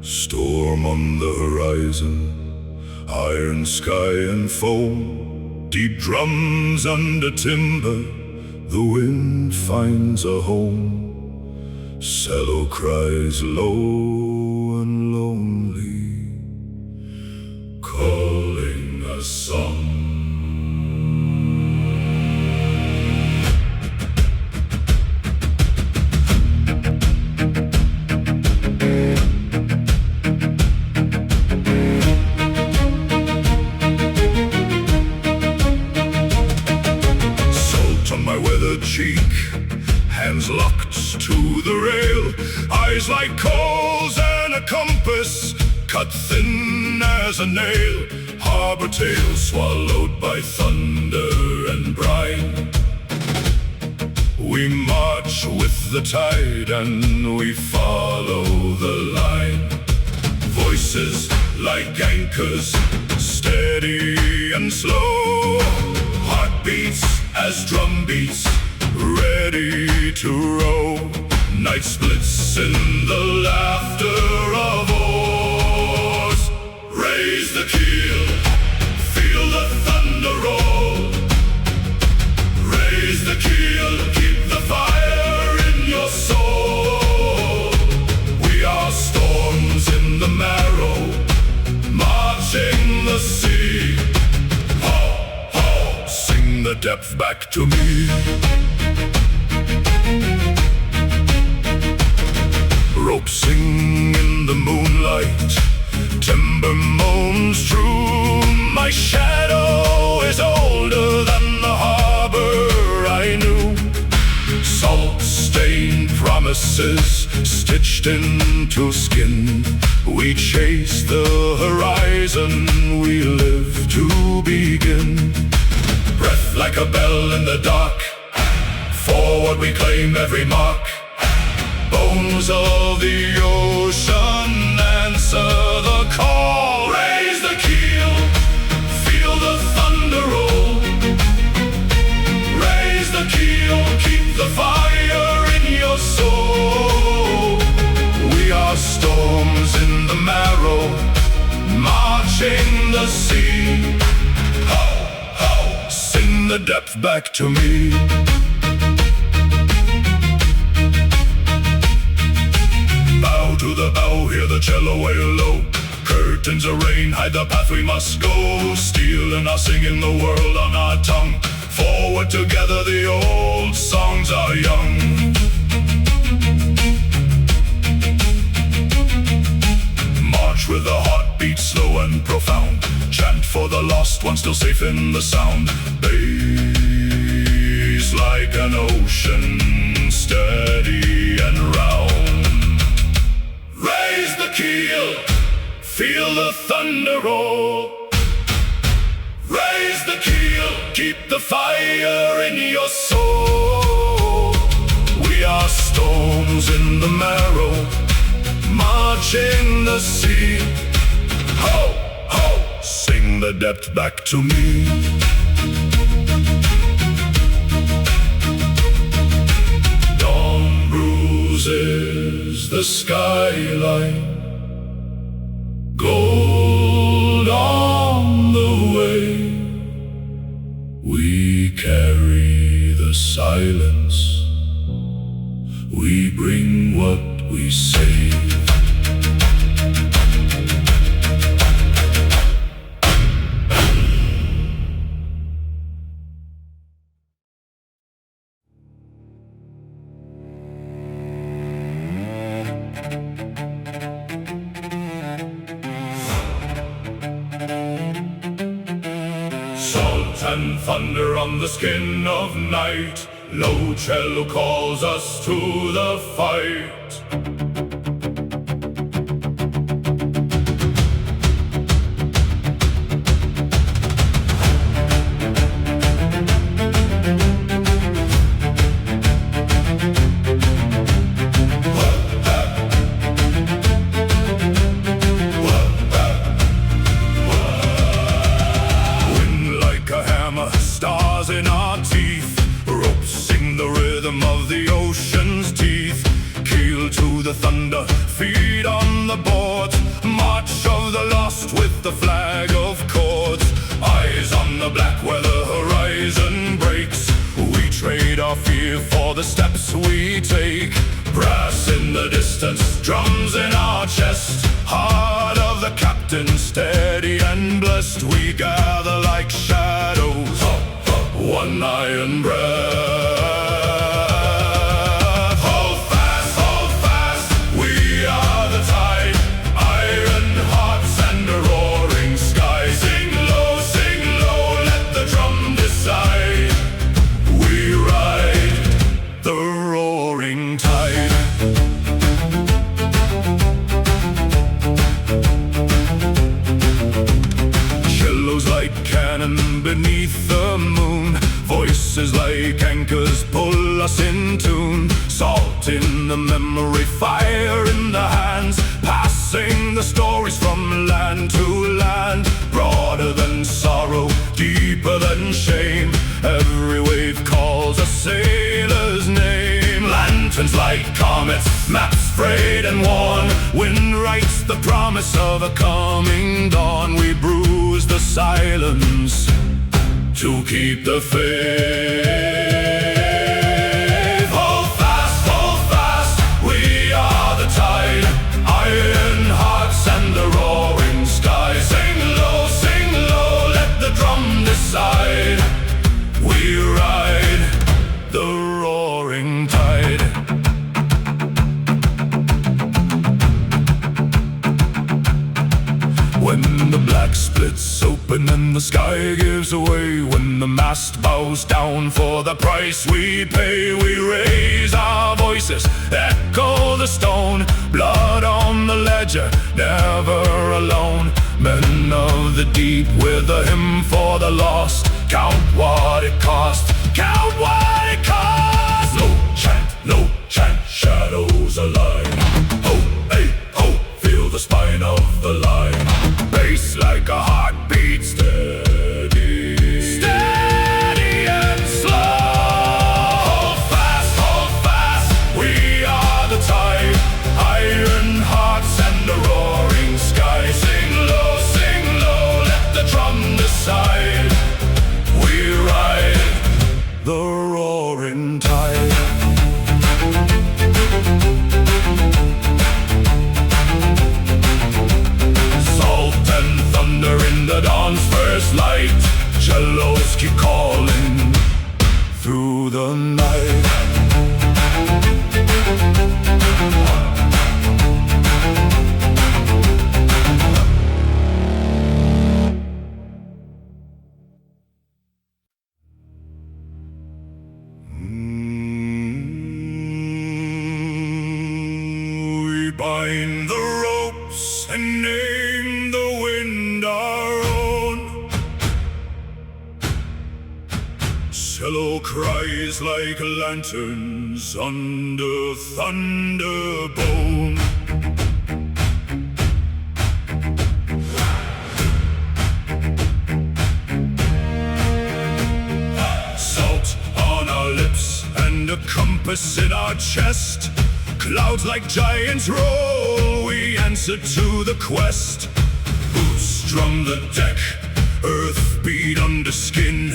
Storm on the horizon, iron sky and foam, deep drums under timber, the wind finds a home. Cello cries low and lonely, calling a song. Cheek, hands locked to the rail, eyes like coals and a compass, cut thin as a nail, harbor tale swallowed by thunder and brine. We march with the tide and we follow the line. Voices like anchors, steady and slow, heartbeats as drum beats, ready to row. Night splits in the laughter of oars. Raise the keel, feel the thunder roll. Raise the keel, keep the fire in your soul. We are storms in the marrow, marching the sea. Ho, ho, sing the depth back to me. Rope sing in the moonlight, timber moans true. My shadow is older than the harbor I knew. Salt-stained promises stitched into skin. We chase the horizon, we live to begin. Breath like a bell in the dark, forward we claim every mark. Bones of the ocean answer the call. Raise the keel, feel the thunder roll. Raise the keel, keep the fire in your soul. We are storms in the marrow, marching the sea. Ho, ho, sing the depth back to me. To the bow, hear the cello wail low. Curtains of rain hide the path we must go. Stealing our singing, the world on our tongue. Forward together, the old songs are young. March with a heartbeat slow and profound. Chant for the lost one still safe in the sound. Bass like an ocean, steady and round. Raise the keel, feel the thunder roll. Raise the keel, keep the fire in your soul. We are storms in the marrow, marching the sea. Ho, ho, sing the depth back to me. Dawn bruises the skyline, gold on the way. We carry the silence, we bring what we say. Salt and thunder on the skin of night. Low cello calls us to the fight. Stars in our teeth, ropes sing the rhythm of the ocean's teeth. Keel to the thunder, feet on the board. march of the lost with the flag of chords. Eyes on the black where the horizon breaks. We trade our fear for the steps we take. Brass in the distance, drums in our chest. Heart of the captain, steady and blessed. We gather like shadows, one iron breath. Hold fast, we are the tide. Iron hearts and a roaring sky. Sing low, let the drum decide. We ride the roaring tide. Cellos like cannon beneath the moon. Voices like anchors pull us in tune. Salt in the memory, fire in the hands. Passing the stories from land to land. Broader than sorrow, deeper than shame. Every wave calls a sailor's name. Lanterns like comets, maps frayed and worn. Wind writes the promise of a coming dawn. We bruise the silence to keep the faith. Hold fast, we are the tide. Iron hearts and the roaring sky. Sing low, let the drum decide. We ride the roaring tide. When the black splits open and the sky gives away, when the mast bows down for the price we pay, we raise our voices, echo the stone. Blood on the ledger, never alone. Men of the deep with a hymn for the lost. Count what it cost, count what it cost. Low chant, shadows align. Ho, hey, ho, feel the spine of the line. Bass like a heartbeat, steady and slow. Hold fast, we are the tide. Iron hearts and the roaring sky. Sing low, let the drum decide. We ride the roaring tide. In the dawn's first light, cellos keep calling through the night. We bind the ropes and name the wind our own. Cello cries like lanterns under thunderbone. Salt on our lips and a compass in our chest. Clouds like giants roll, we answer to the quest. Boots strum the deck, earth beat under skin.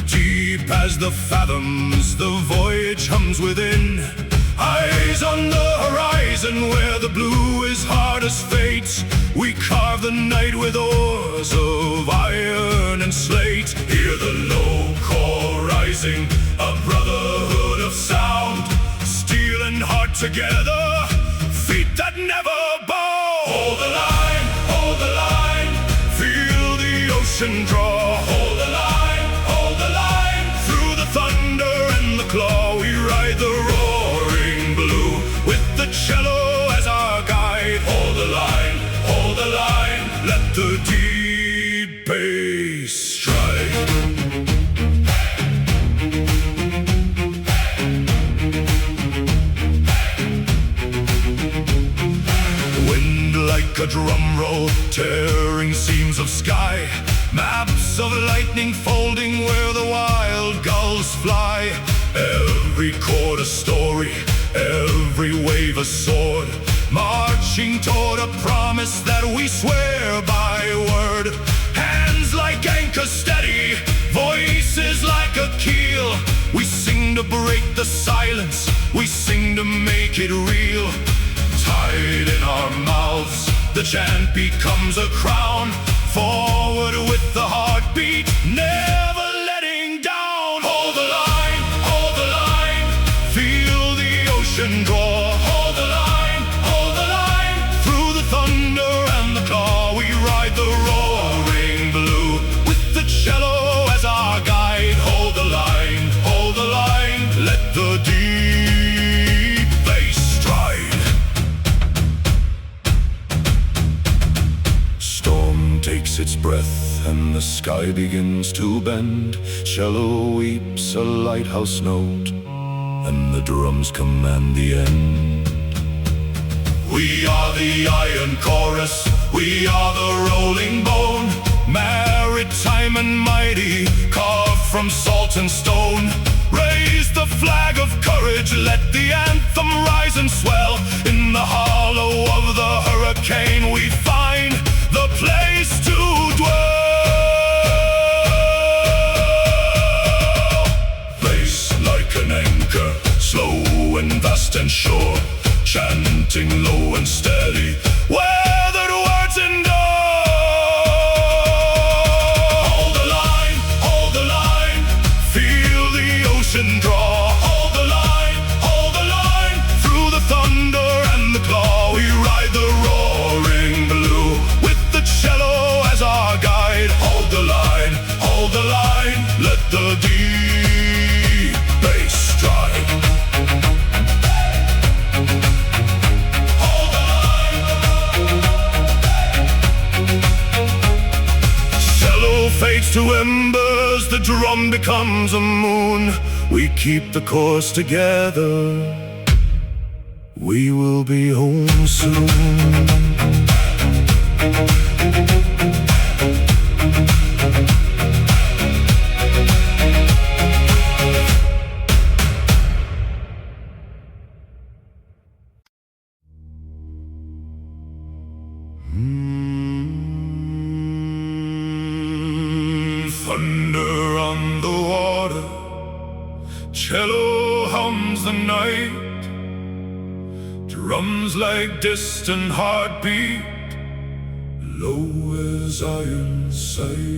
Deep as the fathoms, the voyage hums within. Eyes on the horizon where the blue is hard as fate. We carve the night with oars of iron and slate. Hear the low call rising, a brotherhood of sound. Steel and heart together, feet that never bow. Hold the line, feel the ocean draw. Hold the line, through the thunder and the claw. We ride the roaring blue with the cello as our guide. Hold the line, let the deep bass strike. Like a drum roll, tearing seams of sky. Maps of lightning folding where the wild gulls fly. Every chord a story, every wave a sword. marching toward a promise that we swear by word. Hands like anchors steady, voices like a keel. We sing to break the silence, we sing to make it real. Tied in our mouths, the chant becomes a crown. Forward with the heartbeat, never letting down. Hold the line, hold the line. Feel the ocean draw. Hold the line, hold the line. Through the thunder and the claw, we ride the roaring blue with the cello as our guide. Hold the line, hold the line. Let the deep bass stride. Storm takes its breath and the sky begins to bend. Cello weeps a lighthouse note, and the drums command the end. We are the iron chorus, we are the rolling bone, maritime and mighty, carved from salt and stone. Raise the flag of courage, let the anthem rise and swell. In the hollow of the hurricane we find the place to dwell. Place like an anchor, slow and vast and sure, chanting low and steady, weathered words endure. Hold the line, hold the line. Feel the ocean draw. Hold the line, hold the line. Through the thunder and the claw, we ride the roaring blue with the cello as our guide. Hold the line, hold the line. Let the deep bass strike. Fades to embers, the drum becomes a moon. We keep the course together, we will be home soon. Thunder on the water, cello hums the night, drums like distant heartbeat, low as iron sight.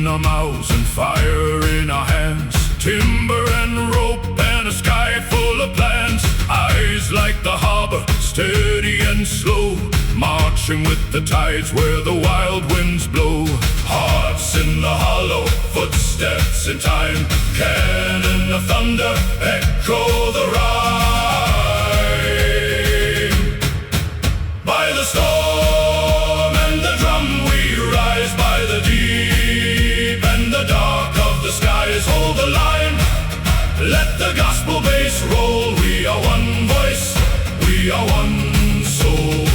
Our mouths and fire in our hands, timber and rope and a sky full of plans. Eyes like the harbor, steady and slow, marching with the tides where the wild winds blow. Hearts in the hollow, footsteps in time, cannon of thunder echo the rhyme. By the storm and the drum we rise, by the deep the dark of the skies. Hold the line, let the gospel bass roll. We are one voice, we are one soul.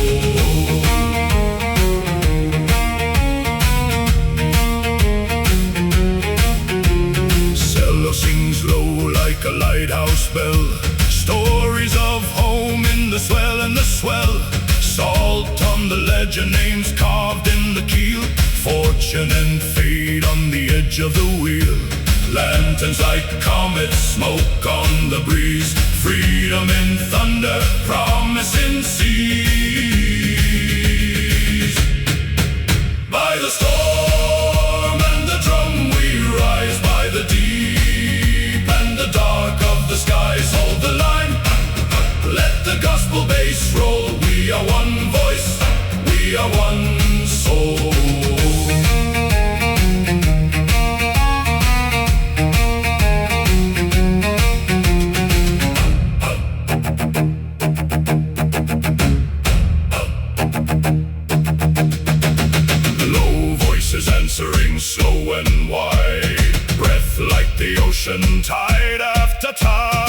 Cello sings low like a lighthouse bell, stories of home in the swell and the swell. Salt on the ledger, names carved in the keel, fortune and fate on the edge of the wheel. Lanterns like comets, smoke on the breeze, freedom in thunder, promise in seas. By the storm and the drum we rise, by the deep and the dark of the skies. Hold the line, let the gospel bass roll. We are one voice, we are one soul. turn tide after tide.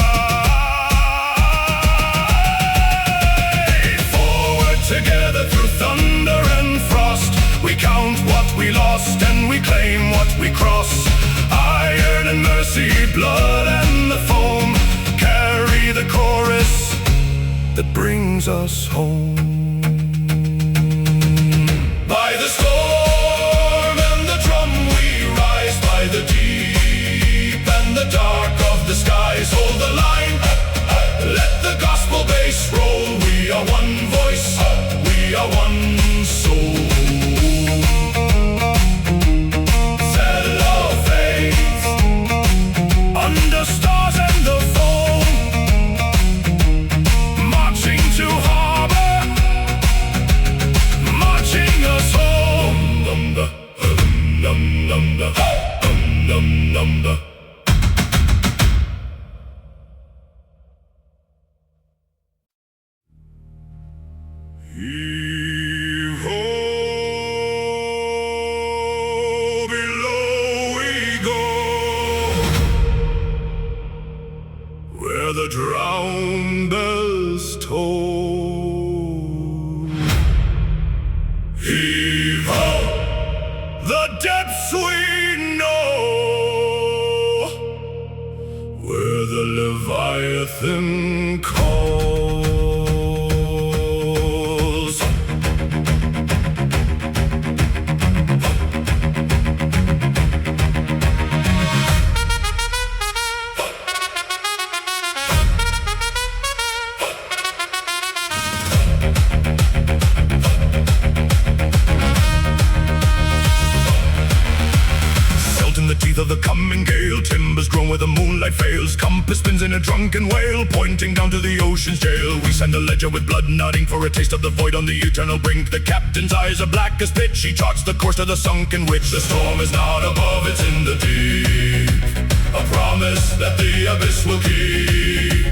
Forward together through thunder and frost, we count what we lost and we claim what we cross. Iron and mercy, blood and the foam, carry the chorus that brings us home. By the storm and the drum we rise, by the deep and the dark of the skies. Hold the line, let the gospel bass roll. We are one voice, we are one soul. Cello fades under stars and the foam, marching to harbor, marching us home. Number, number, number. Heave-ho, below we go, where the drowned bells toll. Heave-ho, the depths we know, where the Leviathan calls. In the teeth of the coming gale, timbers grown where the moonlight fails, compass spins in a drunken wail, pointing down to the ocean's jail. We send a ledger with blood nodding for a taste of the void on the eternal brink. The captain's eyes are black as pitch, he charts the course to the sunken witch. The storm is not above, it's in the deep, a promise that the abyss will keep.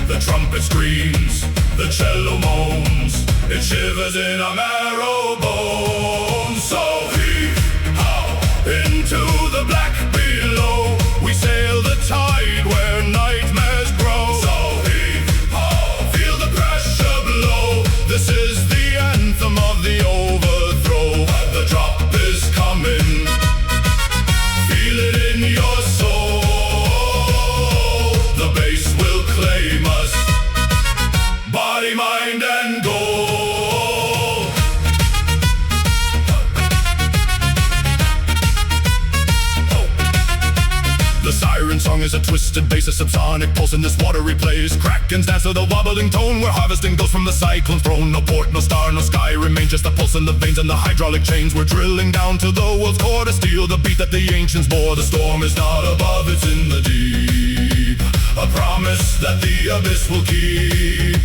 The trumpet screams, the cello moans, it shivers in our marrow bones. So heave-ho into the black below, we sail the tide where nightmares grow. So heave-ho, feel the pressure below, this is the anthem of the overthrow. The drop is coming, feel it in your soul. The bass will claim us, body, mind and goal. The siren song is a twisted bass, a subsonic pulse in this watery place. Krakens dance to the wobbling tone, where harvesting goes from the cyclone's throne. No port, no star, no sky remain, just a pulse in the veins and the hydraulic chains. We're drilling down to the world's core to steal the beat that the ancients bore. The storm is not above, it's in the deep, a promise that the abyss will keep.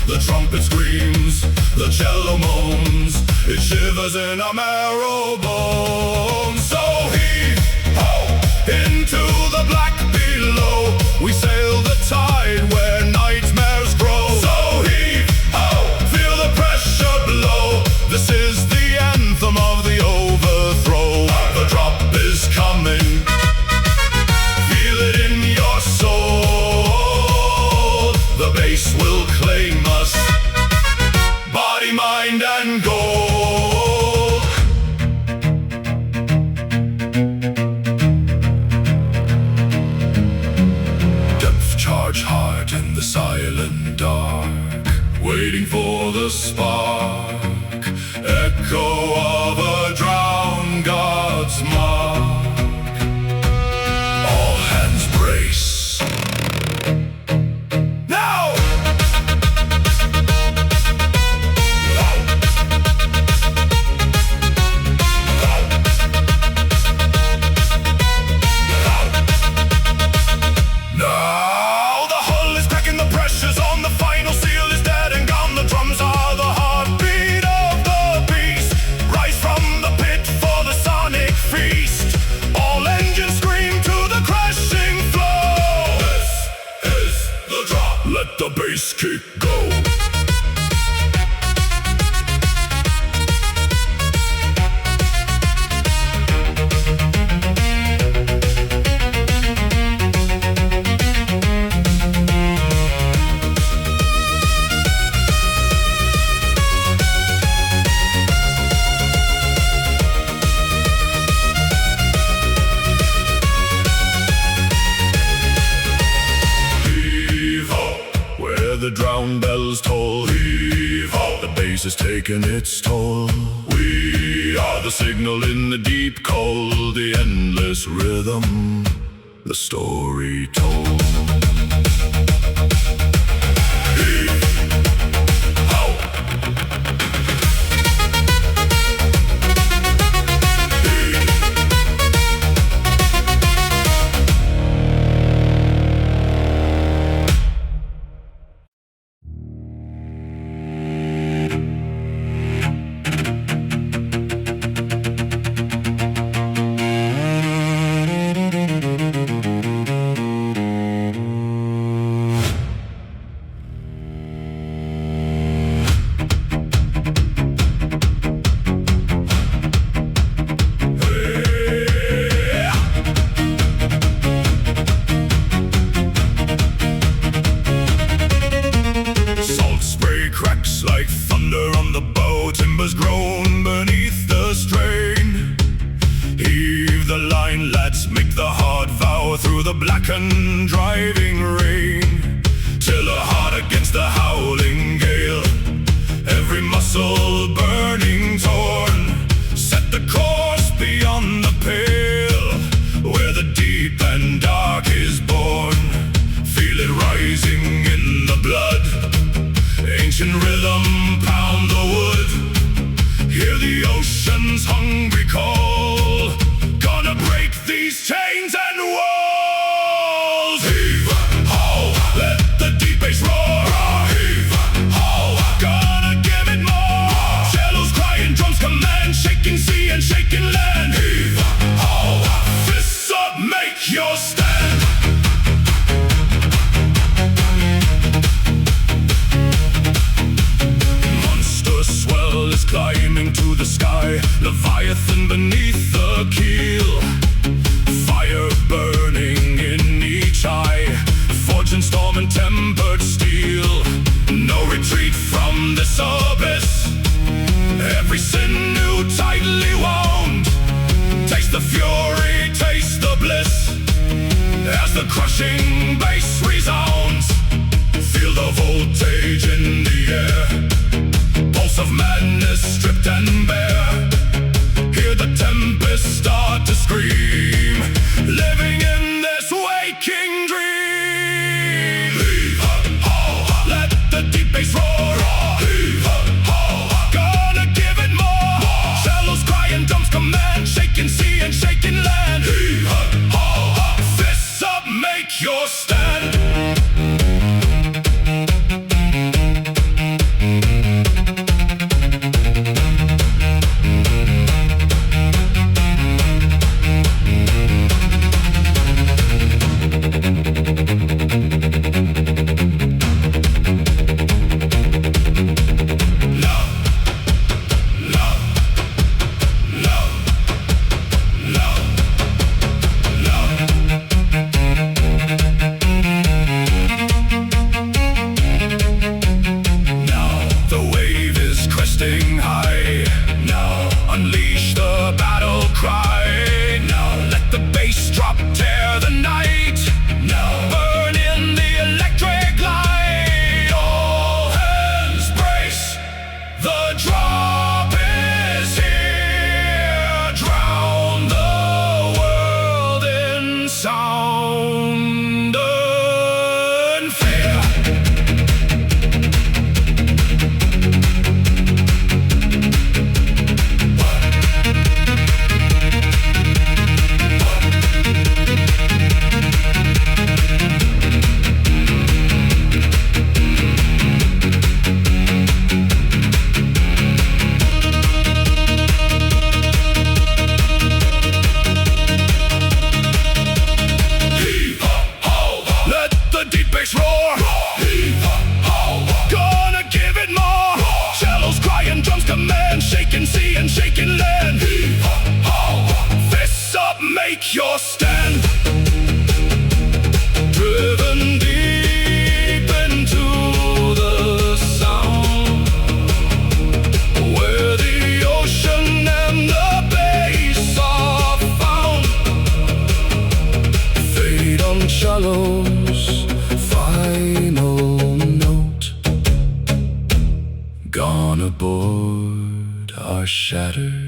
The trumpet screams, the cello moans, it shivers in our marrow bones. So heave-ho into the black below, we sail the tide where nightmares grow. So heave-ho, feel the pressure below, this is the anthem of the overthrow. The drop is coming, feel it in your soul. The bass will claim us, body, mind and goal. Charge hard in the silent dark, waiting for the spark, echo of a drowned god's mark. All hands brace. Now! Let the bass kick go. bells toll. Heave-ho! The bass is taking its toll. We are the signal in the deep cold, the endless rhythm, the story told. Like thunder on the bow, timbers groan beneath the strain. Heave the line, lads, make the hard vow through the blackened driving rain. Till a heart against the howling gale, every muscle burning torn. Set the course beyond the pale, where the deep and dark is born. Feel it rising in the blood, ancient rhythm, pound the wood. Hear the ocean's hungry call, gonna break these chains and walls. Heave-ho, let the deep bass roar. Heave-ho, gonna give it more. Cellos crying, drums command, shaking sea and shaking land. Heave-ho, fists up, make your stand. Climbing to the sky, Leviathan beneath the keel. Fire burning in each eye, forged in storm and tempered steel. No retreat from this abyss, every sinew tightly wound. Taste the fury, taste the bliss, as the crushing bass resounds. Feel the voltage in the air, pulse of madness stripped and bare. Hear the tempest start to scream, living in this waking dream. Heave-ho, let the deep bass roar. Heave-ho, gonna give it more. Cellos crying, drums command, shaking sea and shaking land. Heave-ho, fists up, make your stand. Make your stand. Driven deep into the sound, where the ocean and the bass are found. Fade on cello's final note, are shattered.